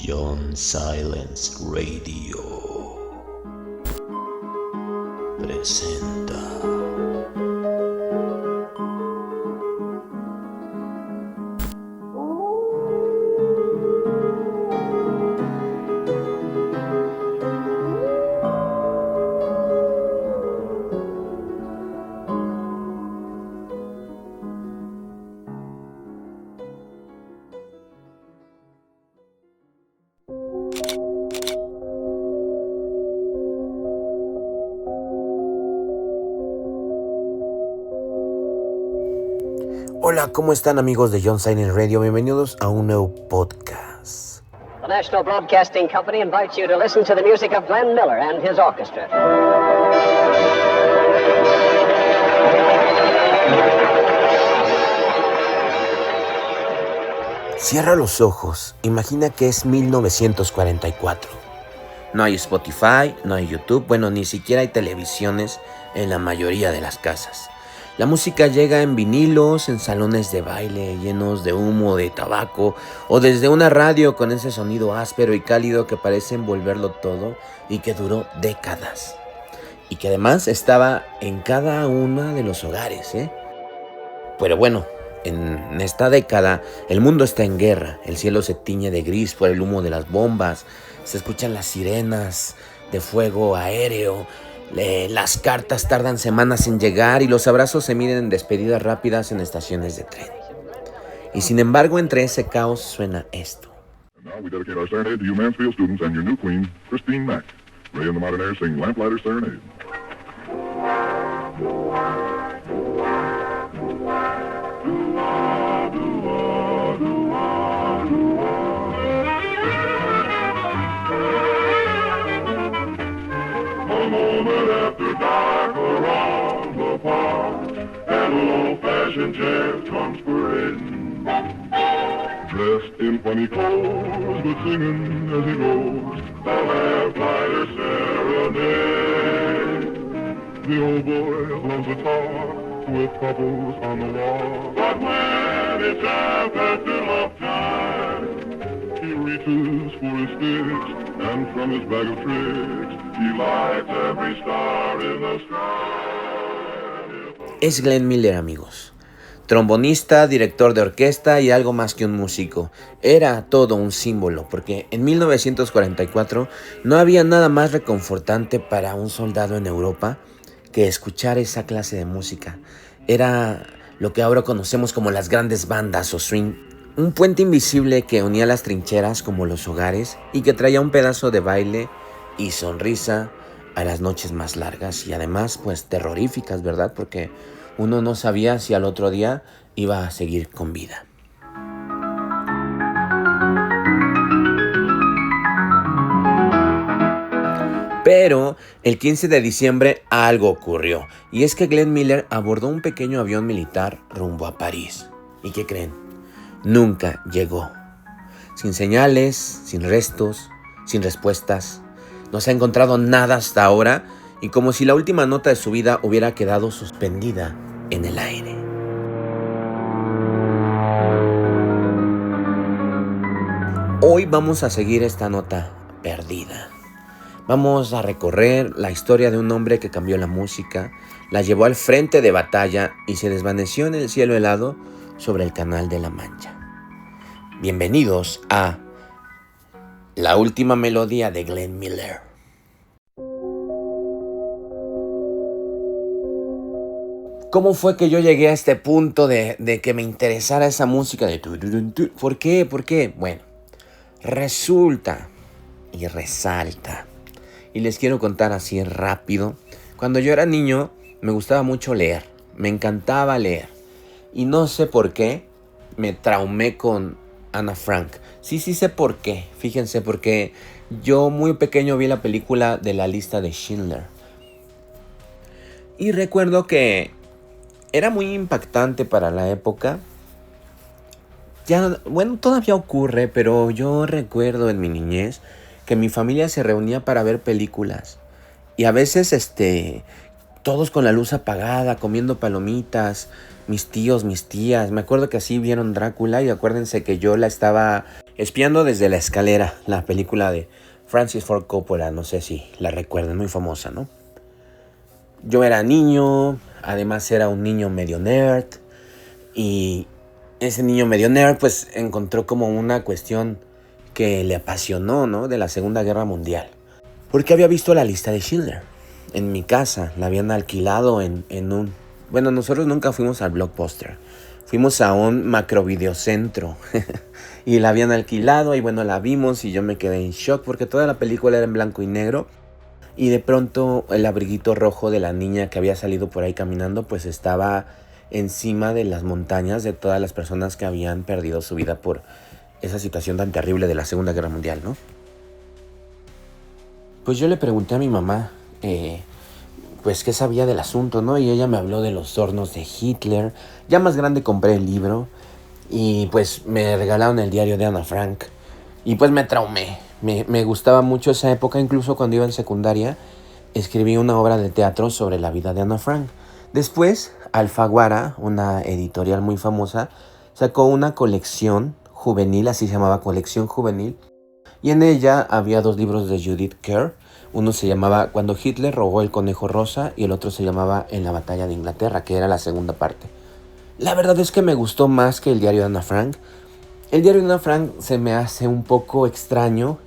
John Silence Radio presenta. Hola, ¿cómo están amigos de John Silence Radio? Bienvenidos a un nuevo podcast. The National Broadcasting Company invites you to listen to the music of Glenn Miller and his orchestra. Cierra los ojos, imagina que es 1944. No hay Spotify, no hay YouTube, bueno, ni siquiera hay televisiones en la mayoría de las casas. La música llega en vinilos, en salones de baile llenos de humo, de tabaco, o desde una radio con ese sonido áspero y cálido que parece envolverlo todo y que duró décadas. Y que además estaba en cada uno de los hogares, Pero bueno, en esta década el mundo está en guerra, el cielo se tiñe de gris por el humo de las bombas, se escuchan las sirenas de fuego aéreo. Las cartas tardan semanas en llegar y los abrazos se miden en despedidas rápidas en estaciones de tren. Y sin embargo, entre ese caos suena esto. And now we dedicate our serenade to you Mansfield students and your new queen, Christine Mack. Ray and the Modern Air sing Lamplighter Serenade. A moment after dark around the park, an old-fashioned chant comes parading. Dressed in funny clothes, but singing as he goes, the lamplighter serenade. The old boy loves to talk with couples on the wall, but when it's half after love time, he reaches for his sticks, and from his bag of tricks, he lights every star in the sky. Es Glenn Miller, amigos. Trombonista, director de orquesta y algo más que un músico. Era todo un símbolo, porque en 1944 no había nada más reconfortante para un soldado en Europa que escuchar esa clase de música. Era lo que ahora conocemos como las grandes bandas o swing. Un puente invisible que unía las trincheras como los hogares y que traía un pedazo de baile y sonrisa a las noches más largas y además pues terroríficas, ¿verdad? Porque uno no sabía si al otro día iba a seguir con vida. Pero el 15 de diciembre algo ocurrió y es que Glenn Miller abordó un pequeño avión militar rumbo a París. ¿Y qué creen? Nunca llegó. Sin señales, sin restos, sin respuestas. No se ha encontrado nada hasta ahora y como si la última nota de su vida hubiera quedado suspendida en el aire. Hoy vamos a seguir esta nota perdida. Vamos a recorrer la historia de un hombre que cambió la música, la llevó al frente de batalla y se desvaneció en el cielo helado sobre el Canal de la Mancha. Bienvenidos a La última melodía de Glenn Miller. ¿Cómo fue que yo llegué a este punto de que me interesara esa música de ¿Por qué? ¿Por qué? Bueno, resulta y resalta. Y les quiero contar así rápido. Cuando yo era niño me gustaba mucho leer. Me encantaba leer. Y no sé por qué me traumé con Ana Frank. Sí sé por qué. Fíjense, porque yo muy pequeño vi la película de La lista de Schindler. Y recuerdo que era muy impactante para la época. Todavía ocurre, pero yo recuerdo en mi niñez que mi familia se reunía para ver películas. Y a veces, todos con la luz apagada, comiendo palomitas, mis tíos, mis tías. Me acuerdo que así vieron Drácula y acuérdense que yo la estaba Espiando desde la escalera, la película de Francis Ford Coppola, no sé si la recuerdan, muy famosa, ¿no? Yo era niño, además era un niño medio nerd, y ese niño medio nerd pues encontró como una cuestión que le apasionó, ¿no? De la Segunda Guerra Mundial. Porque había visto la lista de Schindler en mi casa, la habían alquilado en un... Bueno, nosotros nunca fuimos al Blockbuster, fuimos a un macrovideocentro y la habían alquilado y bueno, la vimos y yo me quedé en shock porque toda la película era en blanco y negro y de pronto el abriguito rojo de la niña que había salido por ahí caminando pues estaba encima de las montañas de todas las personas que habían perdido su vida por esa situación tan terrible de la Segunda Guerra Mundial, ¿no? Pues yo le pregunté a mi mamá, pues qué sabía del asunto, ¿no? Y ella me habló de los hornos de Hitler. Ya más grande compré el libro y pues me regalaron el diario de Ana Frank. Y pues me traumé. Me gustaba mucho esa época, incluso cuando iba en secundaria, escribí una obra de teatro sobre la vida de Ana Frank. Después, Alfaguara, una editorial muy famosa, sacó una colección juvenil, así se llamaba, colección juvenil. Y en ella había 2 libros de Judith Kerr. Uno se llamaba Cuando Hitler robó el conejo rosa y el otro se llamaba En la batalla de Inglaterra, que era la segunda parte. La verdad es que me gustó más que el diario de Ana Frank. El diario de Ana Frank se me hace un poco extraño,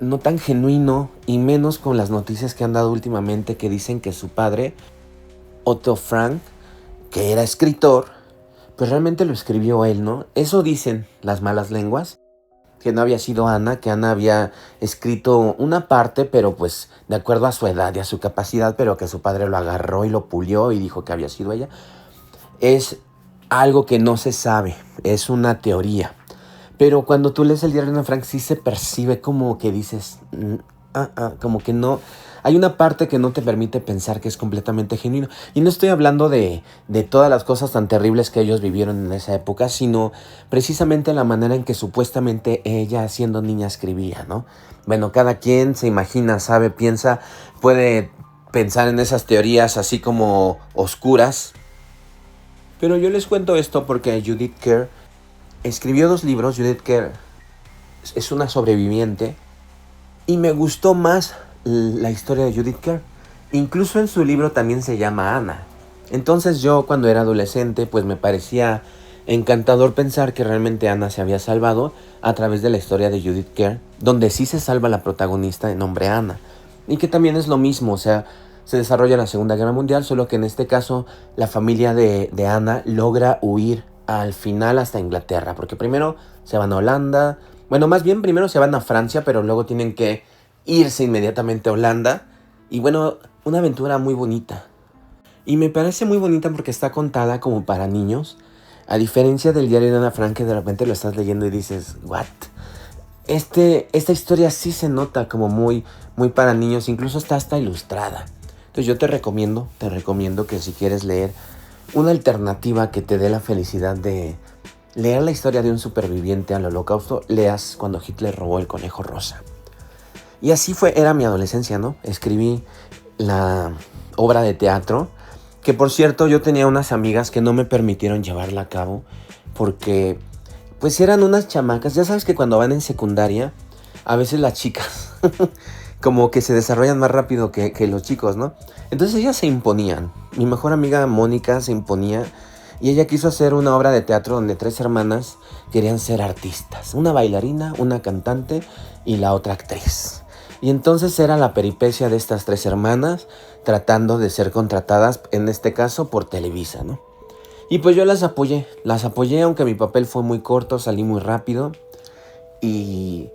no tan genuino y menos con las noticias que han dado últimamente que dicen que su padre, Otto Frank, que era escritor, pues realmente lo escribió él, ¿no? Eso dicen las malas lenguas. Que no había sido Ana, que Ana había escrito una parte, pero pues de acuerdo a su edad y a su capacidad, pero que su padre lo agarró y lo pulió y dijo que había sido ella. Es algo que no se sabe, es una teoría. Pero cuando tú lees el diario de Ana Frank sí se percibe como que dices, como que no... Hay una parte que no te permite pensar que es completamente genuino. Y no estoy hablando de todas las cosas tan terribles que ellos vivieron en esa época, sino precisamente la manera en que supuestamente ella, siendo niña, escribía, ¿no? Bueno, cada quien se imagina, sabe, piensa, puede pensar en esas teorías así como oscuras. Pero yo les cuento esto porque Judith Kerr escribió 2 libros. Judith Kerr es una sobreviviente y me gustó más la historia de Judith Kerr. Incluso en su libro también se llama Ana. Entonces yo cuando era adolescente pues me parecía encantador pensar que realmente Ana se había salvado a través de la historia de Judith Kerr, donde sí se salva la protagonista de nombre Ana. Y que también es lo mismo, o sea, se desarrolla la Segunda Guerra Mundial, solo que en este caso la familia de Ana logra huir al final hasta Inglaterra, porque primero se van a Holanda, bueno, más bien primero se van a Francia, pero luego tienen que irse inmediatamente a Holanda. Y bueno, una aventura muy bonita. Y me parece muy bonita porque está contada como para niños. A diferencia del diario de Ana Frank, que de repente lo estás leyendo y dices, ¿what? Esta historia sí se nota como muy, muy para niños. Incluso está hasta ilustrada. Entonces yo te recomiendo que si quieres leer una alternativa que te dé la felicidad de leer la historia de un superviviente al Holocausto, leas Cuando Hitler robó el conejo rosa. Y así era mi adolescencia, ¿no? Escribí la obra de teatro, que por cierto yo tenía unas amigas que no me permitieron llevarla a cabo, porque pues eran unas chamacas. Ya sabes que cuando van en secundaria, a veces las chicas como que se desarrollan más rápido que los chicos, ¿no? Entonces ellas se imponían. Mi mejor amiga Mónica se imponía y ella quiso hacer una obra de teatro donde 3 hermanas querían ser artistas. Una bailarina, una cantante y la otra actriz. Y entonces era la peripecia de estas 3 hermanas tratando de ser contratadas, en este caso por Televisa, ¿no? Y pues yo las apoyé, aunque mi papel fue muy corto, salí muy rápido y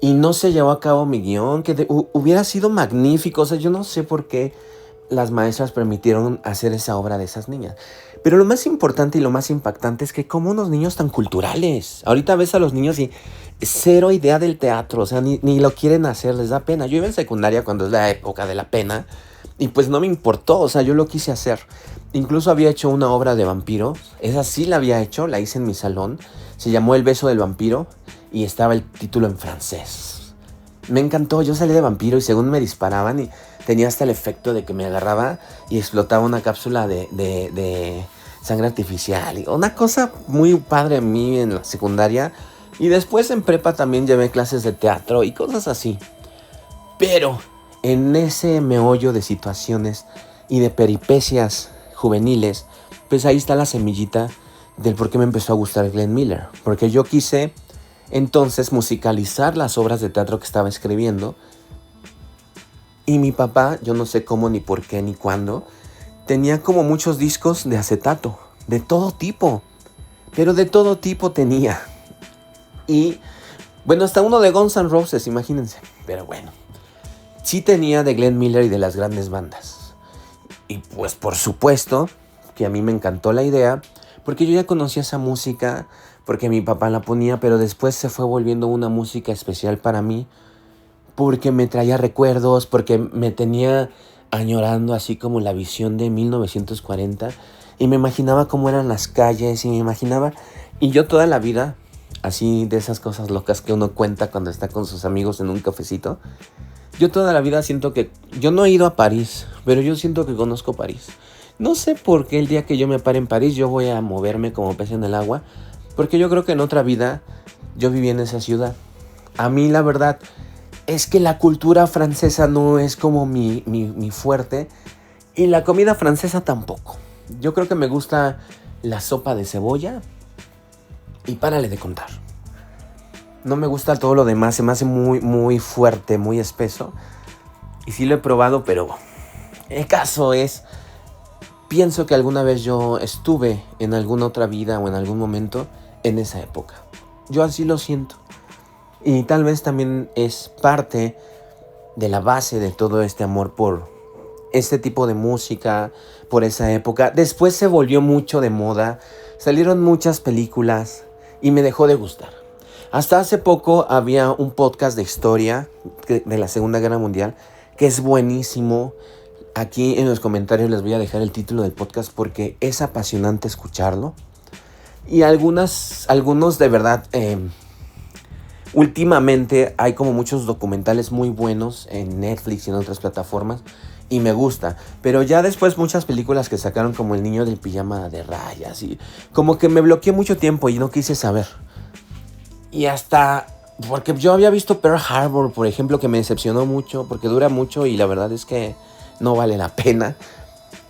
no se llevó a cabo mi guión, que hubiera sido magnífico. O sea, yo no sé por qué las maestras permitieron hacer esa obra de esas niñas. Pero lo más importante y lo más impactante es que como unos niños tan culturales. Ahorita ves a los niños y cero idea del teatro, o sea, ni lo quieren hacer, les da pena. Yo iba en secundaria cuando es la época de la pena y pues no me importó, o sea, yo lo quise hacer. Incluso había hecho una obra de vampiro, esa sí la había hecho, la hice en mi salón. Se llamó El beso del vampiro y estaba el título en francés. Me encantó, yo salí de vampiro y según me disparaban y tenía hasta el efecto de que me agarraba y explotaba una cápsula de sangre artificial. Y una cosa muy padre a mí en la secundaria. Y después en prepa también llevé clases de teatro y cosas así. Pero en ese meollo de situaciones y de peripecias juveniles, pues ahí está la semillita del por qué me empezó a gustar Glenn Miller. Porque yo quise entonces musicalizar las obras de teatro que estaba escribiendo. Y mi papá, yo no sé cómo, ni por qué, ni cuándo, tenía como muchos discos de acetato, de todo tipo. Pero de todo tipo tenía. Y bueno, hasta uno de Guns N' Roses, imagínense. Pero bueno, sí tenía de Glenn Miller y de las grandes bandas. Y pues por supuesto que a mí me encantó la idea, porque yo ya conocía esa música, porque mi papá la ponía, pero después se fue volviendo una música especial para mí, porque me traía recuerdos, porque me tenía añorando así como la visión de 1940, y me imaginaba cómo eran las calles, y me imaginaba, y yo toda la vida, así de esas cosas locas que uno cuenta cuando está con sus amigos en un cafecito, yo toda la vida siento que, yo no he ido a París, pero yo siento que conozco París. No sé por qué el día que yo me pare en París yo voy a moverme como pez en el agua, porque yo creo que en otra vida yo viví en esa ciudad. A mí la verdad es que la cultura francesa no es como mi fuerte, y la comida francesa tampoco. Yo creo que me gusta la sopa de cebolla y párale de contar. No me gusta todo lo demás, se me hace muy fuerte, muy espeso. Y sí lo he probado, pero el caso es, pienso que alguna vez yo estuve en alguna otra vida o en algún momento en esa época. Yo así lo siento. Y tal vez también es parte de la base de todo este amor por este tipo de música, por esa época. Después se volvió mucho de moda, salieron muchas películas y me dejó de gustar. Hasta hace poco había un podcast de historia de la Segunda Guerra Mundial que es buenísimo. Aquí en los comentarios les voy a dejar el título del podcast porque es apasionante escucharlo. Y algunos de verdad, últimamente hay como muchos documentales muy buenos en Netflix y en otras plataformas y me gusta. Pero ya después muchas películas que sacaron como El niño del pijama de rayas y como que me bloqueé mucho tiempo y no quise saber. Y hasta, porque yo había visto Pearl Harbor, por ejemplo, que me decepcionó mucho, porque dura mucho y la verdad es que no vale la pena.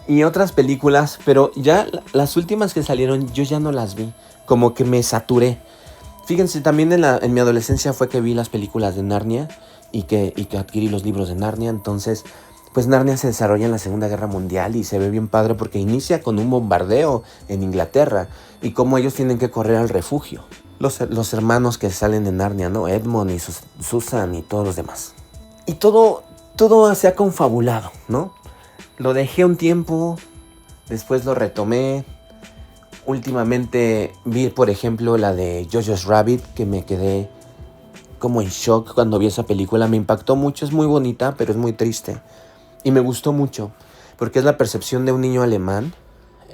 Y otras películas, pero ya las últimas que salieron yo ya no las vi, como que me saturé. Fíjense, también en mi adolescencia fue que vi las películas de Narnia y que adquirí los libros de Narnia. Entonces, pues Narnia se desarrolla en la Segunda Guerra Mundial y se ve bien padre porque inicia con un bombardeo en Inglaterra y cómo ellos tienen que correr al refugio. Los hermanos que salen de Narnia, ¿no? Edmund y Susan y todos los demás. Y todo se ha confabulado, ¿no? Lo dejé un tiempo, después lo retomé. Últimamente vi, por ejemplo, la de Jojo's Rabbit, que me quedé como en shock cuando vi esa película. Me impactó mucho, es muy bonita, pero es muy triste. Y me gustó mucho, porque es la percepción de un niño alemán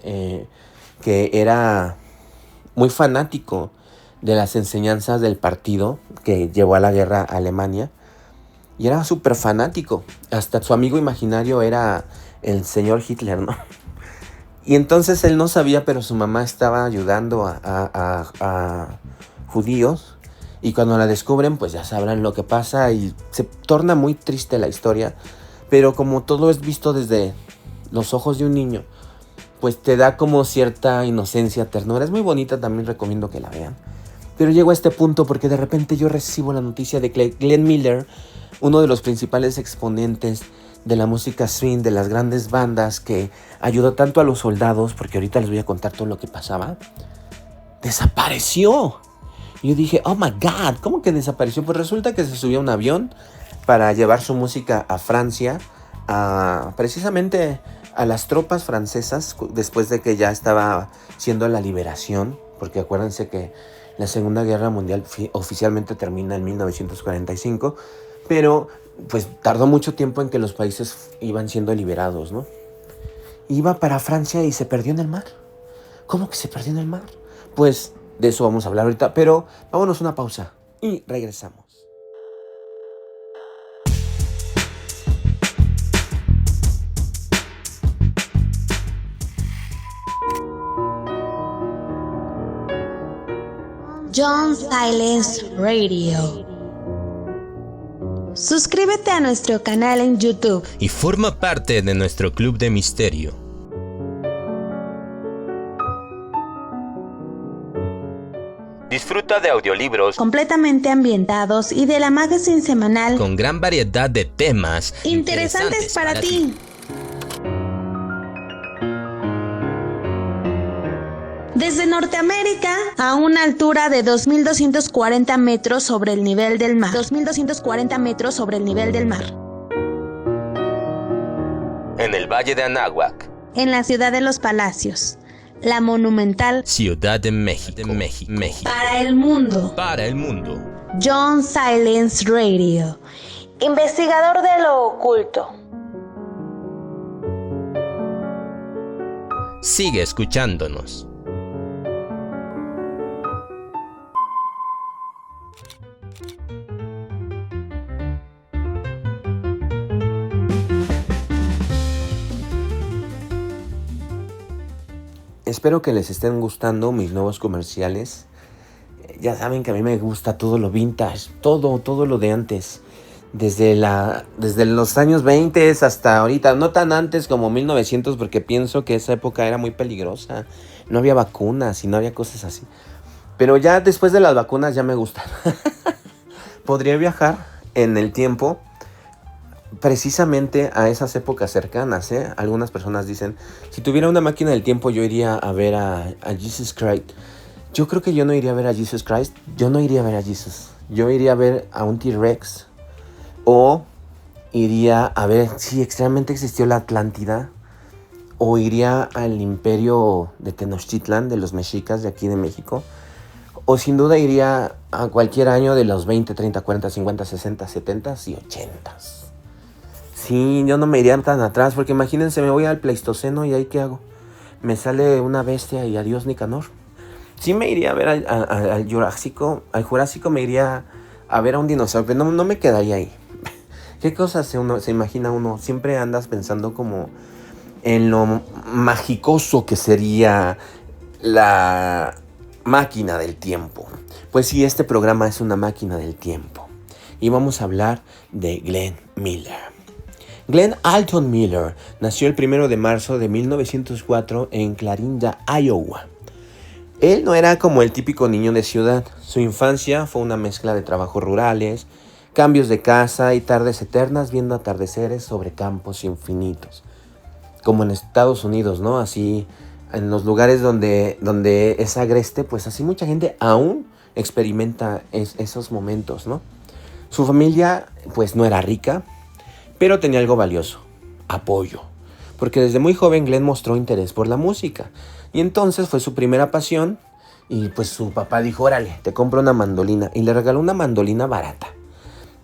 que era muy fanático de las enseñanzas del partido que llevó a la guerra a Alemania. Y era súper fanático. Hasta su amigo imaginario era el señor Hitler, ¿no? Y entonces él no sabía, pero su mamá estaba ayudando a judíos. Y cuando la descubren, pues ya sabrán lo que pasa. Y se torna muy triste la historia. Pero como todo es visto desde los ojos de un niño, pues te da como cierta inocencia, ternura. Es muy bonita, también recomiendo que la vean. Pero llego a este punto porque de repente yo recibo la noticia de que Glenn Miller, uno de los principales exponentes de la música swing, de las grandes bandas que ayudó tanto a los soldados, porque ahorita les voy a contar todo lo que pasaba, desapareció. Y yo dije, oh my God, ¿cómo que desapareció? Pues resulta que se subió a un avión para llevar su música a Francia, precisamente a las tropas francesas, después de que ya estaba siendo la liberación, porque acuérdense que la Segunda Guerra Mundial oficialmente termina en 1945, pero pues tardó mucho tiempo en que los países iban siendo liberados, ¿no? Iba para Francia y se perdió en el mar. ¿Cómo que se perdió en el mar? Pues de eso vamos a hablar ahorita, pero vámonos a una pausa y regresamos. John Silence Radio. Suscríbete a nuestro canal en YouTube y forma parte de nuestro club de misterio. Disfruta de audiolibros completamente ambientados y de la magazine semanal con gran variedad de temas interesantes para ti. Desde Norteamérica a una altura de 2.240 metros sobre el nivel del mar. 2.240 metros sobre el nivel del mar. En el Valle de Anáhuac. En la ciudad de los Palacios. La monumental Ciudad de México. México. Para el mundo. Para el mundo. John Silence Radio. Investigador de lo oculto. Sigue escuchándonos. Espero que les estén gustando mis nuevos comerciales. Ya saben que a mí me gusta todo lo vintage, todo lo de antes. Desde los años 20 hasta ahorita, no tan antes como 1900, porque pienso que esa época era muy peligrosa. No había vacunas y no había cosas así. Pero ya después de las vacunas ya me gustan. Podría viajar en el tiempo precisamente a esas épocas cercanas, ¿eh? Algunas personas dicen, si tuviera una máquina del tiempo yo iría a ver a Jesus Christ. Yo creo que yo no iría a ver a Jesus Christ. Yo no iría a ver a Jesus. Yo iría a ver a un T-Rex. O iría a ver si extrañamente existió la Atlántida. O iría al imperio de Tenochtitlan, de los mexicas de aquí de México. O sin duda iría a cualquier año de los 20, 30, 40, 50, 60, 70 y 80. Sí, yo no me iría tan atrás, porque imagínense, me voy al Pleistoceno y ahí ¿qué hago? Me sale una bestia y adiós Nicanor. Sí me iría a ver al Jurásico me iría a ver a un dinosaurio, pero no me quedaría ahí. ¿Qué cosas se imagina uno? Siempre andas pensando como en lo magicoso que sería la máquina del tiempo. Pues sí, este programa es una máquina del tiempo. Y vamos a hablar de Glenn Miller. Glenn Alton Miller nació el 1 de marzo de 1904 en Clarinda, Iowa. Él no era como el típico niño de ciudad. Su infancia fue una mezcla de trabajos rurales, cambios de casa y tardes eternas viendo atardeceres sobre campos infinitos. Como en Estados Unidos, ¿no? Así, en los lugares donde es agreste, pues así mucha gente aún experimenta esos momentos, ¿no? Su familia, pues no era rica, pero tenía algo valioso, apoyo. Porque desde muy joven Glenn mostró interés por la música. Y entonces fue su primera pasión. Y pues su papá dijo, órale, te compro una mandolina. Y le regaló una mandolina barata.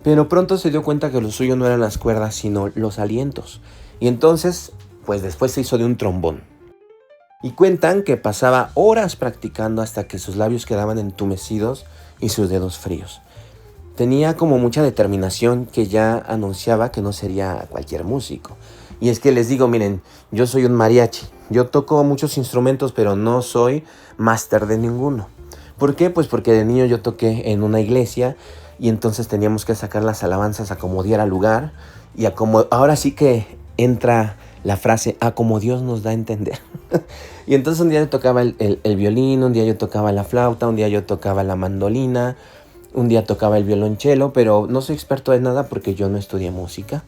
Pero pronto se dio cuenta que lo suyo no eran las cuerdas, sino los alientos. Y entonces, pues después se hizo de un trombón. Y cuentan que pasaba horas practicando hasta que sus labios quedaban entumecidos y sus dedos fríos. Tenía como mucha determinación que ya anunciaba que no sería cualquier músico. Y es que les digo, miren, yo soy un mariachi. Yo toco muchos instrumentos, pero no soy máster de ninguno. ¿Por qué? Pues porque de niño yo toqué en una iglesia y entonces teníamos que sacar las alabanzas a como diera lugar. Y ahora sí que entra la frase, a como Dios nos da a entender. Y entonces un día yo tocaba el violín, un día yo tocaba la flauta, un día yo tocaba la mandolina, un día tocaba el violonchelo, pero no soy experto en nada porque yo no estudié música.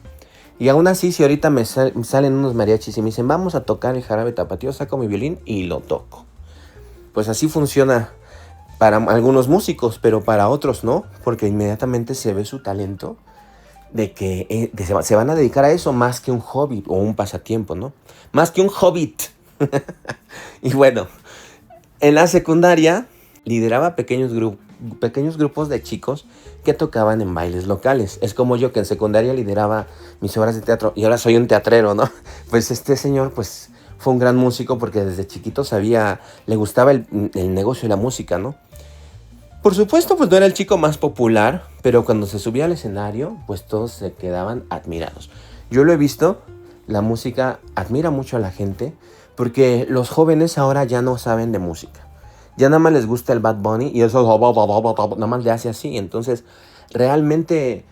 Y aún así, si ahorita me salen unos mariachis y me dicen, vamos a tocar el jarabe tapatío, saco mi violín y lo toco. Pues así funciona para algunos músicos, pero para otros no, porque inmediatamente se ve su talento de que se van a dedicar a eso más que un hobby o un pasatiempo, ¿no? Más que un hobbit. Y bueno, en la secundaria lideraba pequeños grupos de chicos que tocaban en bailes locales. Es como yo que en secundaria lideraba mis obras de teatro y ahora soy un teatrero, ¿no? Pues este señor pues fue un gran músico porque desde chiquito le gustaba el negocio y la música, ¿no? Por supuesto, pues no era el chico más popular, pero cuando se subía al escenario, pues todos se quedaban admirados. Yo lo he visto, la música admira mucho a la gente porque los jóvenes ahora ya no saben de música. Ya nada más les gusta el Bad Bunny y eso nada más le hace así. Entonces, realmente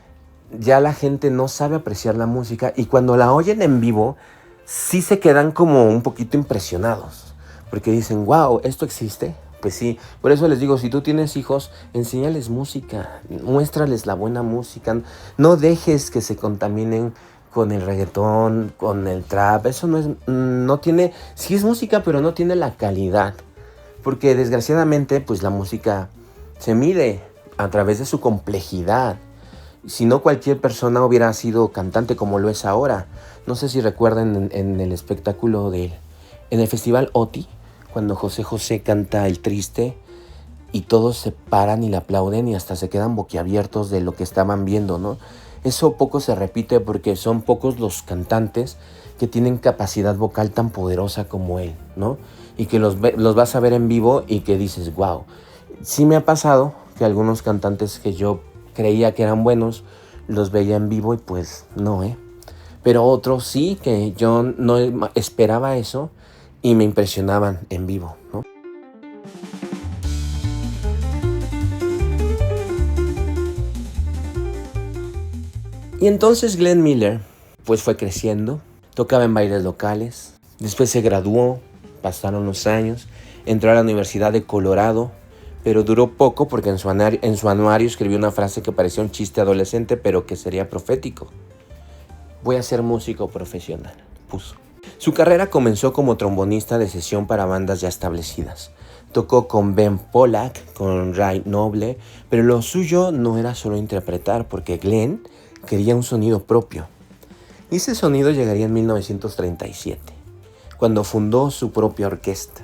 ya la gente no sabe apreciar la música y cuando la oyen en vivo, sí se quedan como un poquito impresionados. Porque dicen, wow, ¿esto existe? Pues sí, por eso les digo, si tú tienes hijos, enséñales música, muéstrales la buena música. No dejes que se contaminen con el reggaetón, con el trap. Eso no tiene, sí es música, pero no tiene la calidad. Porque desgraciadamente, pues la música se mide a través de su complejidad. Si no, cualquier persona hubiera sido cantante como lo es ahora. No sé si recuerdan en el espectáculo en el festival OTI, cuando José José canta El Triste y todos se paran y le aplauden y hasta se quedan boquiabiertos de lo que estaban viendo, ¿no? Eso poco se repite porque son pocos los cantantes que tienen capacidad vocal tan poderosa como él, ¿no? Y que los vas a ver en vivo y que dices, wow. Sí me ha pasado que algunos cantantes que yo creía que eran buenos, los veía en vivo y pues no, Pero otros sí, que yo no esperaba eso y me impresionaban en vivo, ¿no? Y entonces Glenn Miller, pues fue creciendo, tocaba en bailes locales, después se graduó, pasaron los años, entró a la Universidad de Colorado, pero duró poco porque en su anuario escribió una frase que parecía un chiste adolescente, pero que sería profético. Voy a ser músico profesional, puso. Su carrera comenzó como trombonista de sesión para bandas ya establecidas. Tocó con Ben Pollack, con Ray Noble, pero lo suyo no era solo interpretar, porque Glenn quería un sonido propio. Y ese sonido llegaría en 1937, cuando fundó su propia orquesta.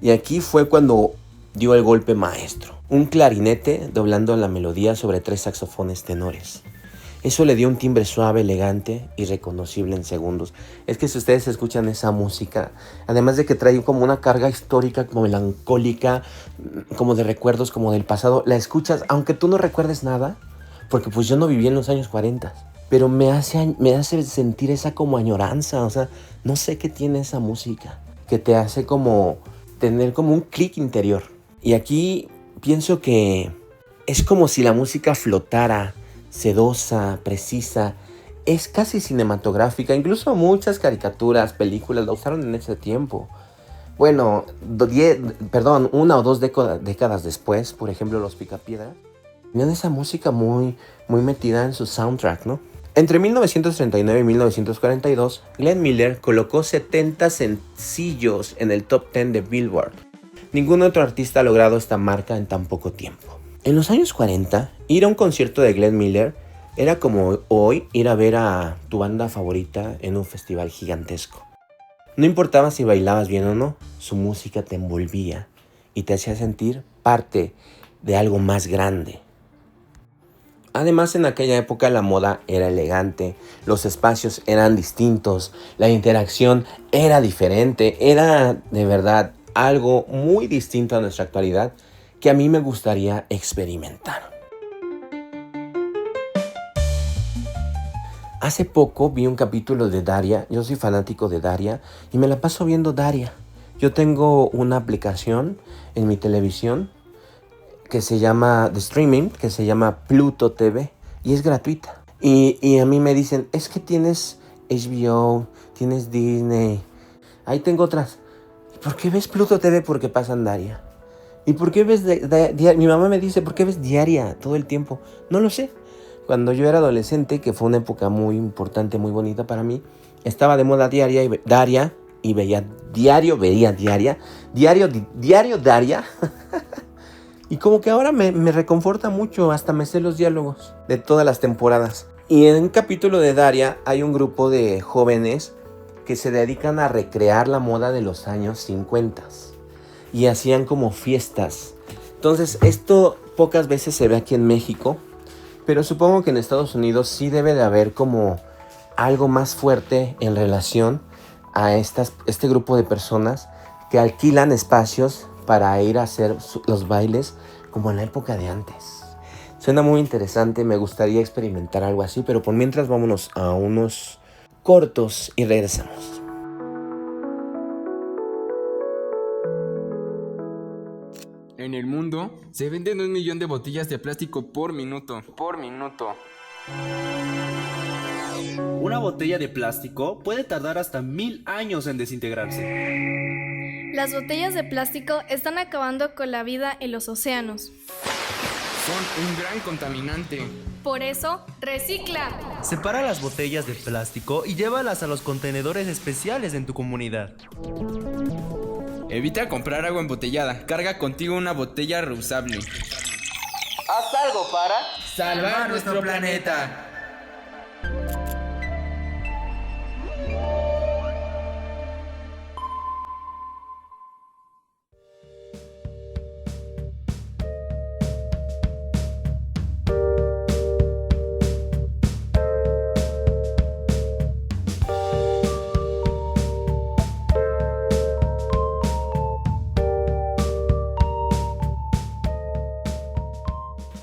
Y aquí fue cuando dio el golpe maestro. Un clarinete doblando la melodía sobre 3 saxofones tenores. Eso le dio un timbre suave, elegante y reconocible en segundos. Es que si ustedes escuchan esa música, además de que trae como una carga histórica, como melancólica, como de recuerdos, como del pasado, la escuchas, aunque tú no recuerdes nada, porque pues yo no viví en los años 40, pero me hace sentir esa como añoranza, o sea, no sé qué tiene esa música, que te hace como tener como un clic interior. Y aquí pienso que es como si la música flotara, sedosa, precisa, es casi cinematográfica, incluso muchas caricaturas, películas la usaron en ese tiempo. Bueno, 1 o 2 décadas después, por ejemplo, los Picapiedra, tenían esa música muy, muy metida en su soundtrack, ¿no? Entre 1939 y 1942, Glenn Miller colocó 70 sencillos en el top 10 de Billboard. Ningún otro artista ha logrado esta marca en tan poco tiempo. En los años 40, ir a un concierto de Glenn Miller era como hoy ir a ver a tu banda favorita en un festival gigantesco. No importaba si bailabas bien o no, su música te envolvía y te hacía sentir parte de algo más grande. Además, en aquella época la moda era elegante, los espacios eran distintos, la interacción era diferente, era de verdad algo muy distinto a nuestra actualidad que a mí me gustaría experimentar. Hace poco vi un capítulo de Daria, yo soy fanático de Daria y me la paso viendo Daria. Yo tengo una aplicación en mi televisión que se llama, de streaming, que se llama Pluto TV y es gratuita. Y a mí me dicen, es que tienes HBO, tienes Disney, ahí tengo otras. ¿Por qué ves Pluto TV? Porque pasan Daria. ¿Y por qué ves Diaria? Mi mamá me dice, ¿por qué ves Diaria todo el tiempo? No lo sé. Cuando yo era adolescente, que fue una época muy importante, muy bonita para mí, estaba de moda Daria y veía Diario Daria. Y como que ahora me reconforta mucho, hasta me sé los diálogos de todas las temporadas. Y en un capítulo de Daria hay un grupo de jóvenes que se dedican a recrear la moda de los años 50 y hacían como fiestas. Entonces esto pocas veces se ve aquí en México, pero supongo que en Estados Unidos sí debe de haber como algo más fuerte en relación a este grupo de personas que alquilan espacios para ir a hacer los bailes como en la época de antes. Suena muy interesante, me gustaría experimentar algo así, pero por mientras vámonos a unos cortos y regresamos. En el mundo se venden 1 millón de botellas de plástico por minuto. Una botella de plástico puede tardar hasta 1000 años en desintegrarse. Las botellas de plástico están acabando con la vida en los océanos. Son un gran contaminante. Por eso, recicla. Separa las botellas de plástico y llévalas a los contenedores especiales en tu comunidad. Evita comprar agua embotellada. Carga contigo una botella reusable. Haz algo para ¡Salvar nuestro planeta!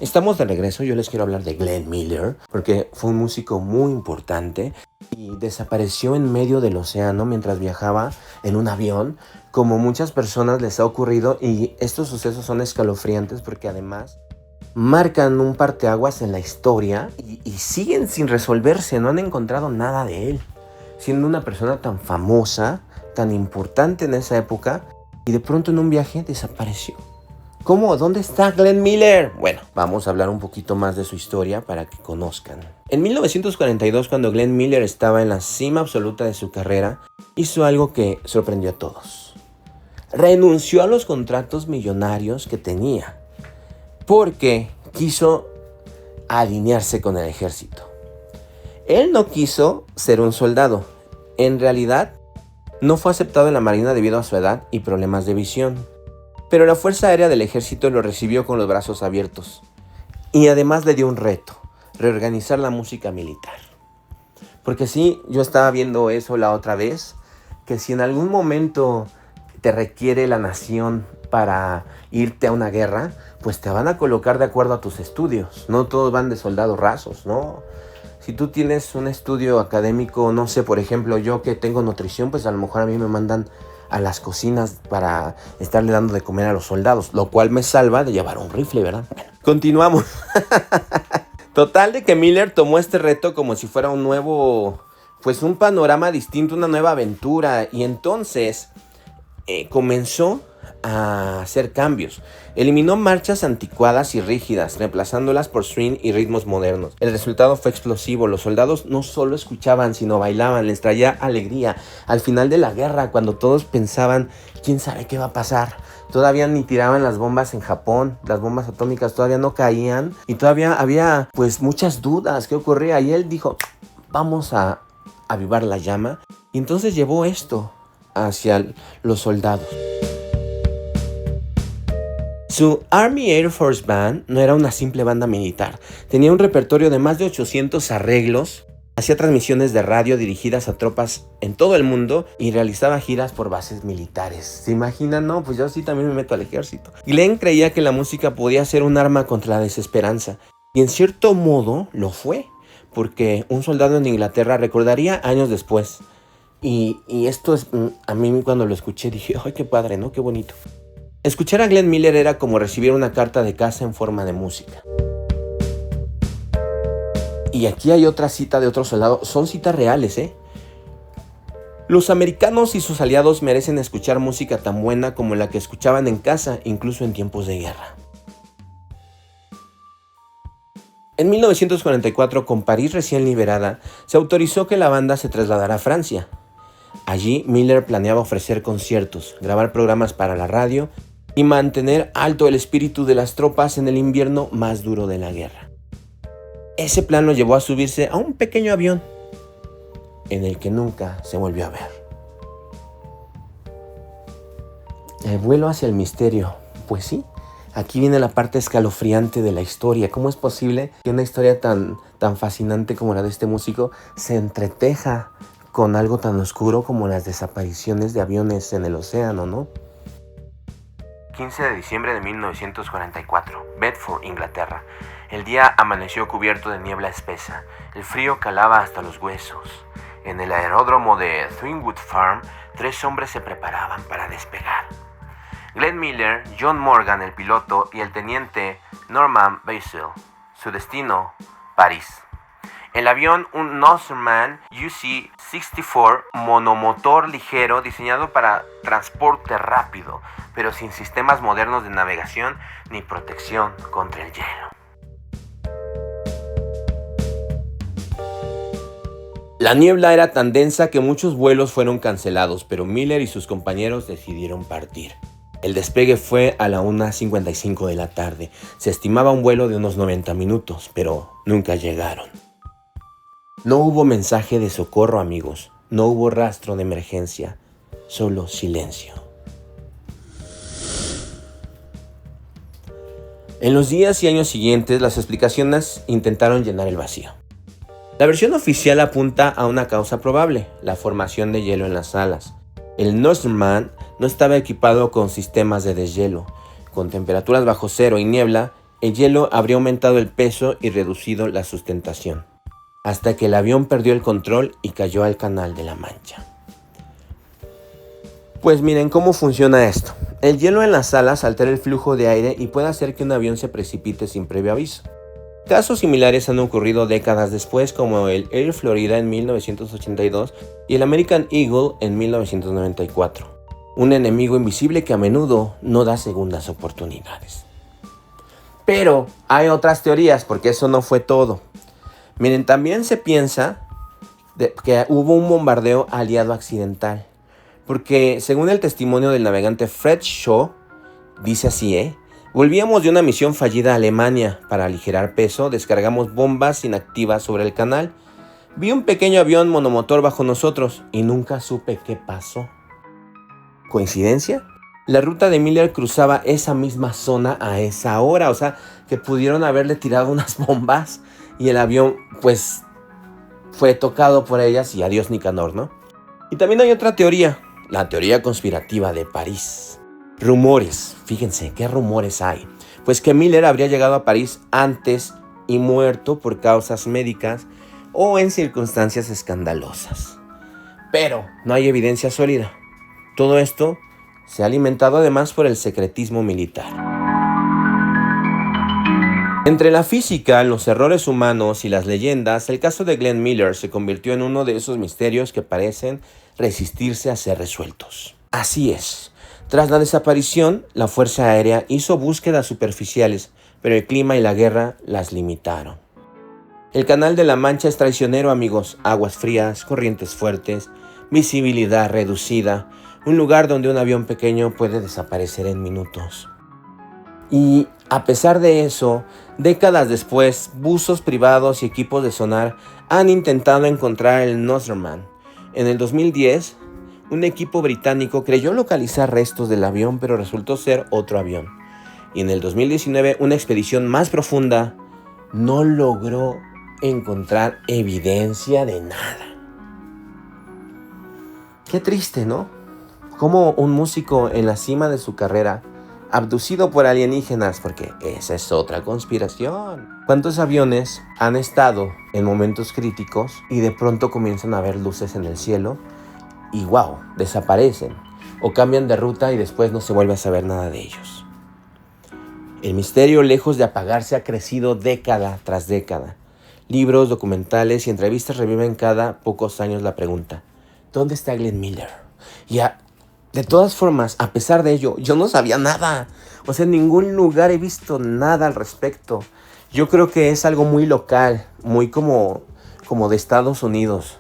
Estamos de regreso. Yo les quiero hablar de Glenn Miller porque fue un músico muy importante y desapareció en medio del océano mientras viajaba en un avión, como muchas personas les ha ocurrido, y estos sucesos son escalofriantes porque además marcan un parteaguas en la historia y siguen sin resolverse. No han encontrado nada de él, siendo una persona tan famosa, tan importante en esa época, y de pronto en un viaje desapareció. ¿Cómo? ¿Dónde está Glenn Miller? Bueno, vamos a hablar un poquito más de su historia para que conozcan. En 1942, cuando Glenn Miller estaba en la cima absoluta de su carrera, hizo algo que sorprendió a todos. Renunció a los contratos millonarios que tenía porque quiso alinearse con el ejército. Él no quiso ser un soldado. En realidad, no fue aceptado en la Marina debido a su edad y problemas de visión. Pero la Fuerza Aérea del Ejército lo recibió con los brazos abiertos. Y además le dio un reto: reorganizar la música militar. Porque sí, yo estaba viendo eso la otra vez, que si en algún momento te requiere la nación para irte a una guerra, pues te van a colocar de acuerdo a tus estudios. No todos van de soldados rasos, ¿no? Si tú tienes un estudio académico, no sé, por ejemplo, yo que tengo nutrición, pues a lo mejor a mí me mandan a las cocinas para estarle dando de comer a los soldados, lo cual me salva de llevar un rifle, ¿verdad? Bueno, continuamos. Total de que Miller tomó este reto como si fuera un nuevo, pues un panorama distinto, una nueva aventura, y entonces comenzó a hacer cambios. Eliminó marchas anticuadas y rígidas, reemplazándolas por swing y ritmos modernos. El resultado fue explosivo. Los soldados no solo escuchaban, sino bailaban. Les traía alegría. Al final de la guerra, cuando todos pensaban, ¿quién sabe qué va a pasar? Todavía ni tiraban las bombas en Japón. Las bombas atómicas todavía no caían. Y todavía había, pues, muchas dudas. ¿Qué ocurría? Y él dijo, vamos a avivar la llama. Y entonces llevó esto hacia los soldados. Su Army Air Force Band no era una simple banda militar. Tenía un repertorio de más de 800 arreglos, hacía transmisiones de radio dirigidas a tropas en todo el mundo y realizaba giras por bases militares. ¿Se imaginan? No, pues yo sí también me meto al ejército. Glenn creía que la música podía ser un arma contra la desesperanza, y en cierto modo lo fue, porque un soldado en Inglaterra recordaría años después. Y esto es, a mí cuando lo escuché dije, ¡ay, qué padre!, ¿no? ¡Qué bonito! Escuchar a Glenn Miller era como recibir una carta de casa en forma de música. Y aquí hay otra cita de otro soldado. Son citas reales, ¿eh? Los americanos y sus aliados merecen escuchar música tan buena como la que escuchaban en casa, incluso en tiempos de guerra. En 1944, con París recién liberada, se autorizó que la banda se trasladara a Francia. Allí, Miller planeaba ofrecer conciertos, grabar programas para la radio y mantener alto el espíritu de las tropas en el invierno más duro de la guerra. Ese plan lo llevó a subirse a un pequeño avión en el que nunca se volvió a ver. El vuelo hacia el misterio. Pues sí, aquí viene la parte escalofriante de la historia. ¿Cómo es posible que una historia tan fascinante como la de este músico se entreteja con algo tan oscuro como las desapariciones de aviones en el océano, ¿no? 15 de diciembre de 1944, Bedford, Inglaterra. El día amaneció cubierto de niebla espesa. El frío calaba hasta los huesos. En el aeródromo de Thringwood Farm, 3 hombres se preparaban para despegar. Glenn Miller, John Morgan, el piloto, y el teniente Norman Basil. Su destino, París. El avión, un Norseman UC-64 monomotor ligero diseñado para transporte rápido, pero sin sistemas modernos de navegación ni protección contra el hielo. La niebla era tan densa que muchos vuelos fueron cancelados, pero Miller y sus compañeros decidieron partir. El despegue fue a la 1:55 de la tarde. Se estimaba un vuelo de unos 90 minutos, pero nunca llegaron. No hubo mensaje de socorro, amigos. No hubo rastro de emergencia. Solo silencio. En los días y años siguientes, las explicaciones intentaron llenar el vacío. La versión oficial apunta a una causa probable, la formación de hielo en las alas. El Norseman no estaba equipado con sistemas de deshielo. Con temperaturas bajo cero y niebla, el hielo habría aumentado el peso y reducido la sustentación, hasta que el avión perdió el control y cayó al Canal de la Mancha. Pues miren cómo funciona esto. El hielo en las alas altera el flujo de aire y puede hacer que un avión se precipite sin previo aviso. Casos similares han ocurrido décadas después, como el Air Florida en 1982 y el American Eagle en 1994. Un enemigo invisible que a menudo no da segundas oportunidades. Pero hay otras teorías, porque eso no fue todo. Miren, también se piensa que hubo un bombardeo aliado accidental, porque según el testimonio del navegante Fred Shaw, dice así, volvíamos de una misión fallida a Alemania. Para aligerar peso, descargamos bombas inactivas sobre el canal. Vi un pequeño avión monomotor bajo nosotros y nunca supe qué pasó. ¿Coincidencia? La ruta de Miller cruzaba esa misma zona a esa hora, o sea, que pudieron haberle tirado unas bombas y el avión, pues, fue tocado por ellas y adiós Nicanor, ¿no? Y también hay otra teoría, la teoría conspirativa de París. Rumores, fíjense, ¿qué rumores hay? Pues que Miller habría llegado a París antes y muerto por causas médicas o en circunstancias escandalosas. Pero no hay evidencia sólida. Todo esto se ha alimentado además por el secretismo militar. Entre la física, los errores humanos y las leyendas, el caso de Glenn Miller se convirtió en uno de esos misterios que parecen resistirse a ser resueltos. Así es. Tras la desaparición, la Fuerza Aérea hizo búsquedas superficiales, pero el clima y la guerra las limitaron. El Canal de la Mancha es traicionero, amigos. Aguas frías, corrientes fuertes, visibilidad reducida, un lugar donde un avión pequeño puede desaparecer en minutos. Y a pesar de eso, décadas después, buzos privados y equipos de sonar han intentado encontrar el Norseman. En el 2010, un equipo británico creyó localizar restos del avión, pero resultó ser otro avión. Y en el 2019, una expedición más profunda no logró encontrar evidencia de nada. Qué triste, ¿no? Como un músico en la cima de su carrera, abducido por alienígenas, porque esa es otra conspiración. ¿Cuántos aviones han estado en momentos críticos y de pronto comienzan a ver luces en el cielo? Y wow, desaparecen o cambian de ruta y después no se vuelve a saber nada de ellos. El misterio, lejos de apagarse, ha crecido década tras década. Libros, documentales y entrevistas reviven cada pocos años la pregunta: ¿dónde está Glenn Miller? De todas formas, a pesar de ello, yo no sabía nada. O sea, en ningún lugar he visto nada al respecto. Yo creo que es algo muy local, muy como de Estados Unidos.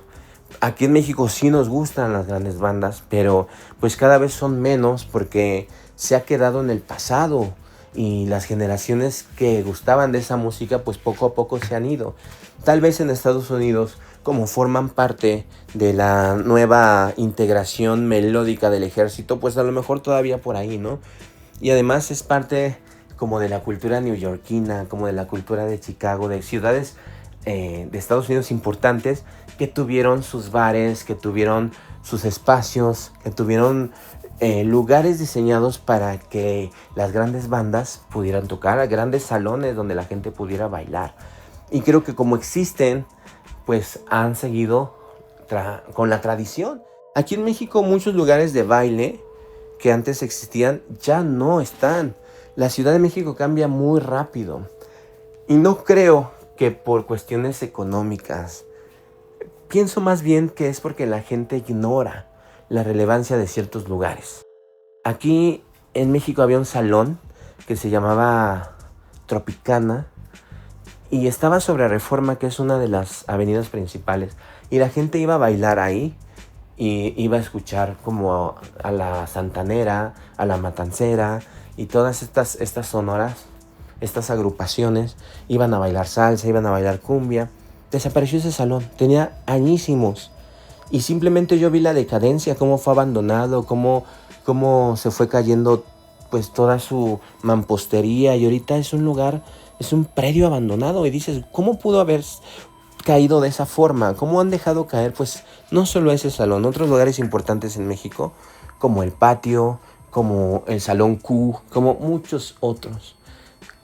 Aquí en México sí nos gustan las grandes bandas, pero pues cada vez son menos porque se ha quedado en el pasado y las generaciones que gustaban de esa música pues poco a poco se han ido. Tal vez en Estados Unidos, como forman parte de la nueva integración melódica del ejército, pues a lo mejor todavía por ahí, ¿no? Y además es parte como de la cultura neoyorquina, como de la cultura de Chicago, de ciudades de Estados Unidos importantes que tuvieron sus bares, que tuvieron sus espacios, que tuvieron lugares diseñados para que las grandes bandas pudieran tocar, grandes salones donde la gente pudiera bailar. Y creo que como existen, pues han seguido con la tradición. Aquí en México muchos lugares de baile que antes existían ya no están. La Ciudad de México cambia muy rápido. Y no creo que por cuestiones económicas. Pienso más bien que es porque la gente ignora la relevancia de ciertos lugares. Aquí en México había un salón que se llamaba Tropicana y estaba sobre Reforma, que es una de las avenidas principales. Y la gente iba a bailar ahí y iba a escuchar como a la santanera, a la matancera y todas estas sonoras, estas agrupaciones. Iban a bailar salsa, iban a bailar cumbia. Desapareció ese salón, tenía añísimos. Y simplemente yo vi la decadencia, cómo fue abandonado, cómo se fue cayendo pues toda su mampostería. Y ahorita es un lugar, es un predio abandonado. Y dices, ¿cómo pudo haber caído de esa forma? ¿Cómo han dejado caer pues no solo ese salón, otros lugares importantes en México, como el Patio, como el Salón Q, como muchos otros,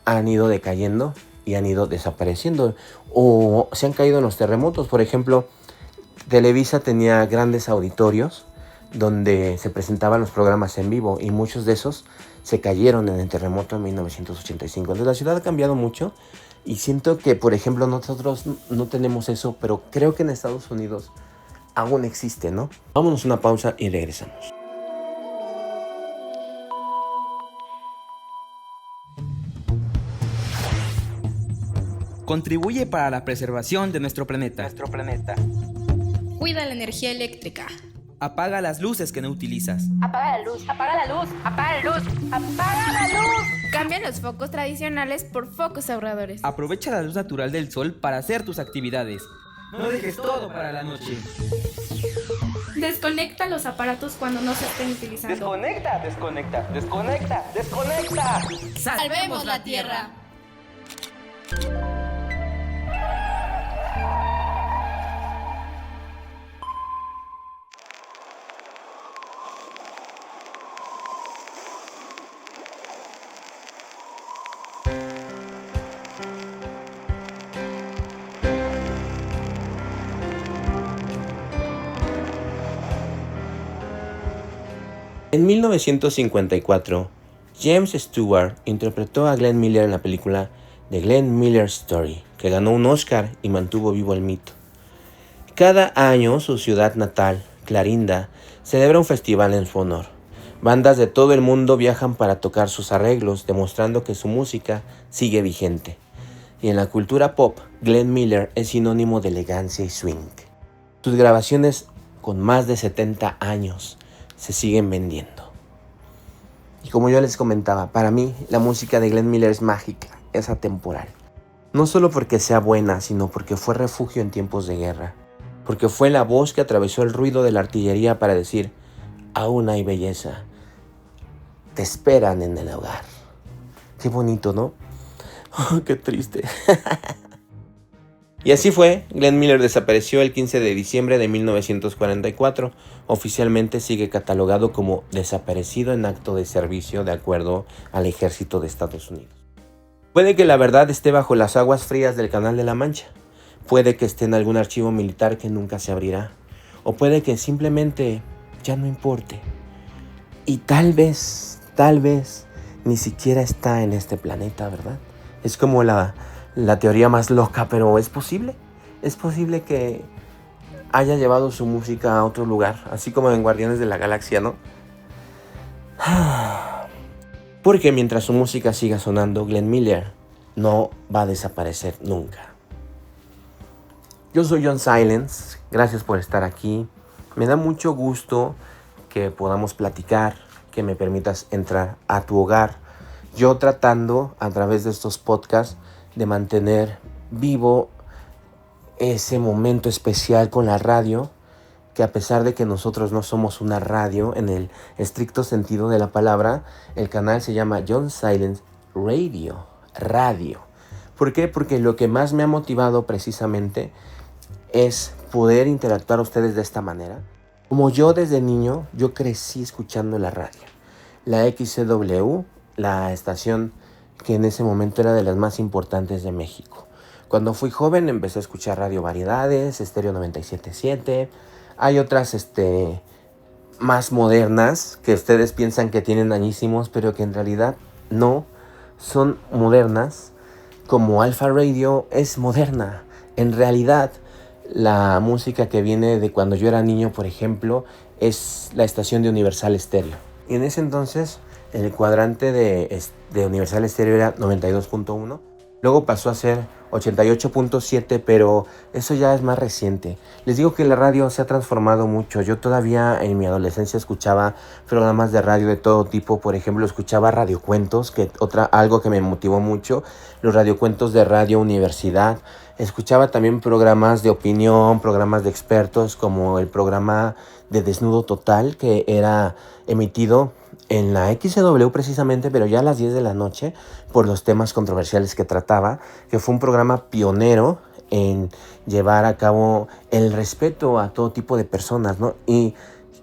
han ido decayendo y han ido desapareciendo? O se han caído en los terremotos. Por ejemplo, Televisa tenía grandes auditorios donde se presentaban los programas en vivo y muchos de esos se cayeron en el terremoto en 1985. Entonces la ciudad ha cambiado mucho y siento que, por ejemplo, nosotros no tenemos eso, pero creo que en Estados Unidos aún existe, ¿no? Vámonos a una pausa y regresamos. Contribuye para la preservación de nuestro planeta. Cuida la energía eléctrica. Apaga las luces que no utilizas. Apaga la luz, apaga la luz, apaga la luz, apaga la luz. Cambia los focos tradicionales por focos ahorradores. Aprovecha la luz natural del sol para hacer tus actividades. No dejes todo para la noche. Desconecta los aparatos cuando no se estén utilizando. Desconecta. ¡Salvemos la Tierra! En 1954, James Stewart interpretó a Glenn Miller en la película The Glenn Miller Story, que ganó un Oscar y mantuvo vivo el mito. Cada año su ciudad natal, Clarinda, celebra un festival en su honor. Bandas de todo el mundo viajan para tocar sus arreglos, demostrando que su música sigue vigente. Y en la cultura pop, Glenn Miller es sinónimo de elegancia y swing. Sus grabaciones, con más de 70 años, se siguen vendiendo. Y como yo les comentaba, para mí la música de Glenn Miller es mágica, es atemporal. No solo porque sea buena, sino porque fue refugio en tiempos de guerra. Porque fue la voz que atravesó el ruido de la artillería para decir: aún hay belleza, te esperan en el hogar. Qué bonito, ¿no? Oh, qué triste. Y así fue, Glenn Miller desapareció el 15 de diciembre de 1944. Oficialmente sigue catalogado como desaparecido en acto de servicio de acuerdo al ejército de Estados Unidos. Puede que la verdad esté bajo las aguas frías del Canal de la Mancha. Puede que esté en algún archivo militar que nunca se abrirá. O puede que simplemente ya no importe. Y tal vez, ni siquiera está en este planeta, ¿verdad? Es como la teoría más loca, pero es posible. Es posible que haya llevado su música a otro lugar, así como en Guardianes de la Galaxia, ¿no? Porque mientras su música siga sonando, Glenn Miller no va a desaparecer nunca. Yo soy John Silence, gracias por estar aquí. Me da mucho gusto que podamos platicar, que me permitas entrar a tu hogar. Yo tratando a través de estos podcasts de mantener vivo ese momento especial con la radio, que a pesar de que nosotros no somos una radio en el estricto sentido de la palabra, el canal se llama John Silence Radio. ¿Por qué? Porque lo que más me ha motivado precisamente es poder interactuar a ustedes de esta manera. Como yo desde niño, yo crecí escuchando la radio. La XCW, la estación que en ese momento era de las más importantes de México. Cuando fui joven empecé a escuchar Radio Variedades, Estéreo 97.7. Hay otras más modernas, que ustedes piensan que tienen añísimos, pero que en realidad no, son modernas, como Alpha Radio es moderna. En realidad, la música que viene de cuando yo era niño, por ejemplo, es la estación de Universal Stereo. Y en ese entonces, el cuadrante de Universal Stereo era 92.1. Luego pasó a ser 88.7, pero eso ya es más reciente. Les digo que la radio se ha transformado mucho. Yo todavía en mi adolescencia escuchaba programas de radio de todo tipo. Por ejemplo, escuchaba radiocuentos, algo que me motivó mucho. Los radiocuentos de Radio Universidad. Escuchaba también programas de opinión, programas de expertos, como el programa de Desnudo Total, que era emitido en la XW precisamente, pero ya a las 10 de la noche, por los temas controversiales que trataba, que fue un programa pionero en llevar a cabo el respeto a todo tipo de personas, ¿no? Y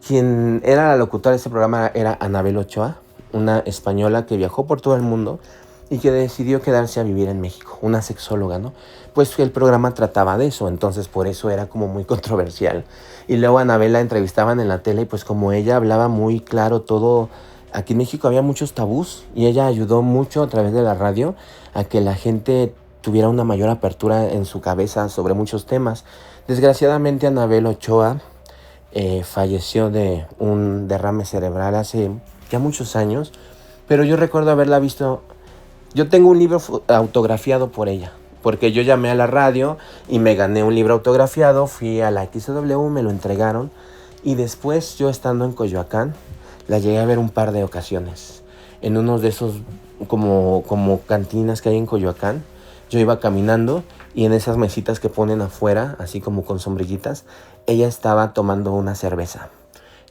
quien era la locutora de ese programa era Anabel Ochoa, una española que viajó por todo el mundo y que decidió quedarse a vivir en México, una sexóloga, ¿no? Pues el programa trataba de eso, entonces por eso era como muy controversial. Y luego a Anabel la entrevistaban en la tele y pues como ella hablaba muy claro todo. Aquí en México había muchos tabús y ella ayudó mucho a través de la radio a que la gente tuviera una mayor apertura en su cabeza sobre muchos temas. Desgraciadamente Anabel Ochoa falleció de un derrame cerebral hace ya muchos años, pero yo recuerdo haberla visto. Yo tengo un libro autografiado por ella, porque yo llamé a la radio y me gané un libro autografiado, fui a la XW, me lo entregaron y después yo estando en Coyoacán, la llegué a ver un par de ocasiones. En uno de esos como cantinas que hay en Coyoacán. Yo iba caminando y en esas mesitas que ponen afuera, así como con sombrillitas, ella estaba tomando una cerveza.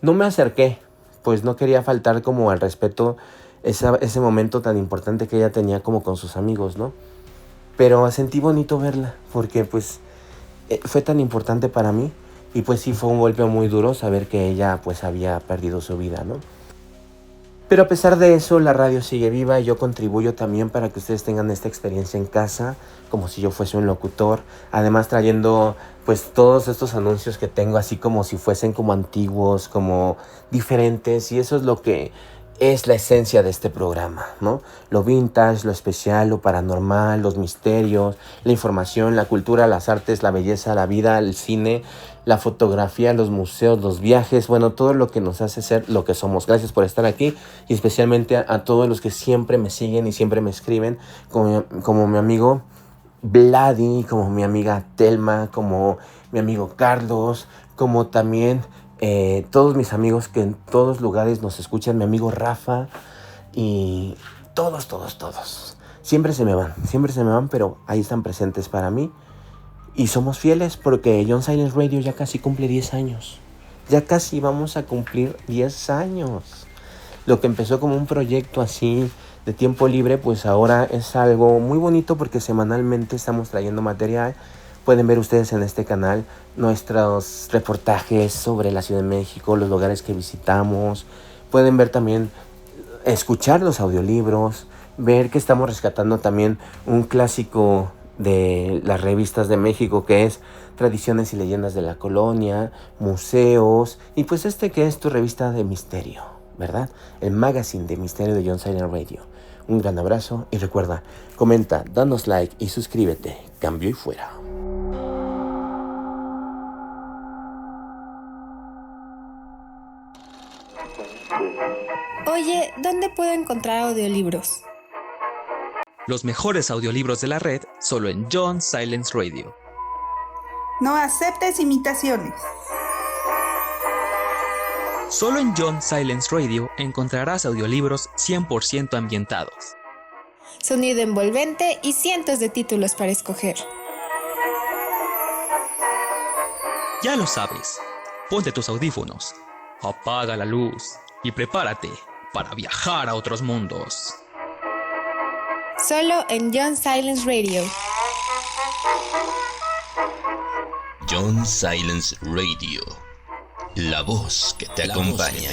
No me acerqué, pues no quería faltar como al respeto ese momento tan importante que ella tenía como con sus amigos, ¿no? Pero sentí bonito verla, porque pues fue tan importante para mí. Y pues sí fue un golpe muy duro saber que ella pues había perdido su vida, ¿no? Pero a pesar de eso, la radio sigue viva y yo contribuyo también para que ustedes tengan esta experiencia en casa, como si yo fuese un locutor. Además trayendo pues todos estos anuncios que tengo así como si fuesen como antiguos, como diferentes. Y eso es lo que es la esencia de este programa, ¿no? Lo vintage, lo especial, lo paranormal, los misterios, la información, la cultura, las artes, la belleza, la vida, el cine, la fotografía, los museos, los viajes, bueno, todo lo que nos hace ser lo que somos. Gracias por estar aquí y especialmente a todos los que siempre me siguen y siempre me escriben, como mi amigo Vladi, como mi amiga Telma, como mi amigo Carlos, como también todos mis amigos que en todos lugares nos escuchan, mi amigo Rafa y todos. Siempre se me van, pero ahí están presentes para mí. Y somos fieles porque John Silence Radio ya casi cumple 10 años. Ya casi vamos a cumplir 10 años. Lo que empezó como un proyecto así de tiempo libre, pues ahora es algo muy bonito porque semanalmente estamos trayendo material. Pueden ver ustedes en este canal nuestros reportajes sobre la Ciudad de México, los lugares que visitamos. Pueden ver también, escuchar los audiolibros, ver que estamos rescatando también un clásico de las revistas de México que es Tradiciones y Leyendas de la Colonia, museos y pues que es tu revista de misterio, ¿verdad? El magazine de misterio de John Silence Radio. Un gran abrazo y recuerda, comenta, danos like y suscríbete. Cambio y fuera. Oye, ¿dónde puedo encontrar audiolibros? Los mejores audiolibros de la red solo en John Silence Radio. No aceptes imitaciones. Solo en John Silence Radio encontrarás audiolibros 100% ambientados. Sonido envolvente y cientos de títulos para escoger. Ya lo sabes, ponte tus audífonos, apaga la luz y prepárate para viajar a otros mundos. Solo en John Silence Radio. John Silence Radio. La voz que te acompaña.